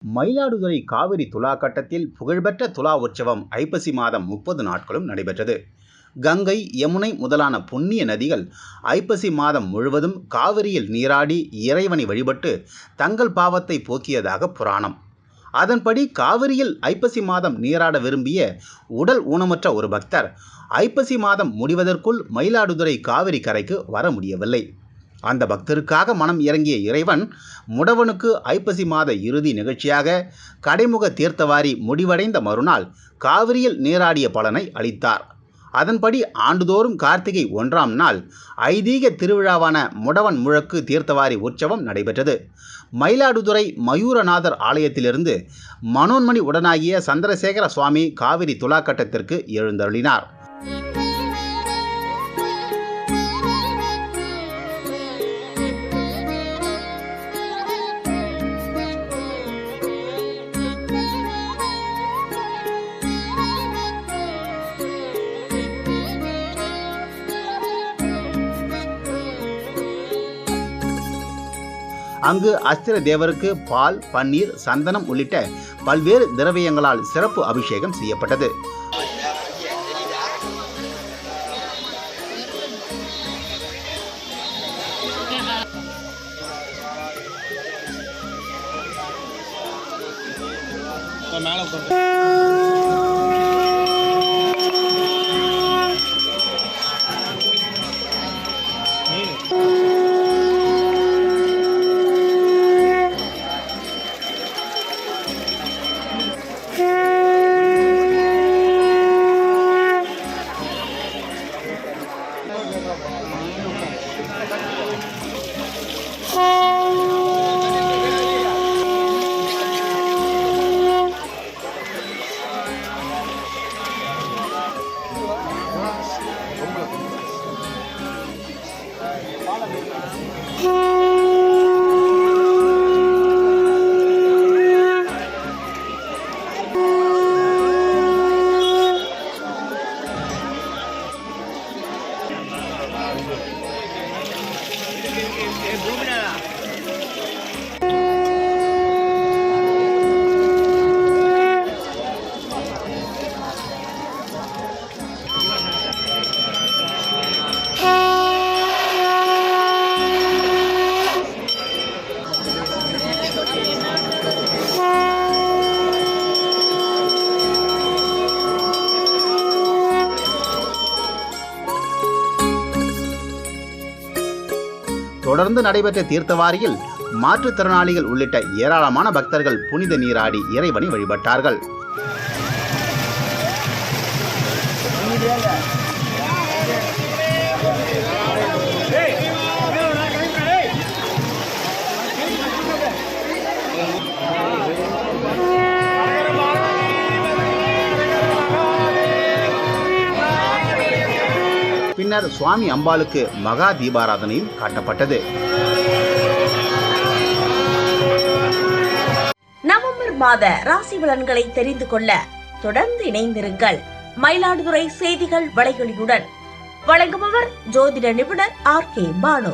மயிலாடுதுறை காவிரி துலா கட்டத்தில் புகழ்பெற்ற துலா உற்சவம் ஐப்பசி மாதம் 30 நாட்களும் நடைபெற்றது. கங்கை, யமுனை முதலான புண்ணிய நதிகள் ஐப்பசி மாதம் முழுவதும் காவிரியில் நீராடி இறைவனை வழிபட்டு தங்கள் பாவத்தை போக்கியதாக புராணம். அதன்படி காவிரியில் ஐப்பசி மாதம் நீராட விரும்பிய உடல் ஊனமுற்ற ஒரு பக்தர் ஐப்பசி மாதம் முடிவதற்குள் மயிலாடுதுறை காவிரி கரைக்கு வர முடியவில்லை. அந்த பக்தருக்காக மனம் இறங்கிய இறைவன் முடவனுக்கு ஐப்பசி மாத இறுதி நிகழ்ச்சியாக கடைமுக தீர்த்தவாரி முடிவடைந்த மறுநாள் காவிரியில் நீராடிய பலனை அளித்தார். அதன்படி ஆண்டுதோறும் கார்த்திகை 1ஆம் நாள் ஐதீக திருவிழாவான முடவன் முழக்கு தீர்த்தவாரி உற்சவம் நடைபெற்றது. மயிலாடுதுறை மயூரநாதர் ஆலயத்திலிருந்து மனோன்மணி உடனாகிய சந்திரசேகர சுவாமி காவிரி துலாக்கட்டத்திற்கு எழுந்தருளினார். அங்கு அஸ்திர தேவருக்கு பால், பன்னீர், சந்தனம் உள்ளிட்ட பல்வேறு திரவியங்களால் சிறப்பு அபிஷேகம் செய்யப்பட்டது. தொடர்ந்து நடைபெற்ற தீர்த்தவாரியில் மாற்றுத்திறனாளிகள் உள்ளிட்ட ஏராளமான பக்தர்கள் புனித நீராடி இறைவனை வழிபட்டார்கள். பின்னர் சுவாமி அம்பாளுக்கு மகா தீபாராதனையும் காட்டப்பட்டது. நவம்பர் மாத ராசி பலன்களை தெரிந்து கொள்ள தொடர்ந்து இணைந்திருங்கள் மயிலாடுதுறை செய்திகள் வலையொலியுடன். வழங்குபவர் ஜோதிட நிபுணர் RK பானு.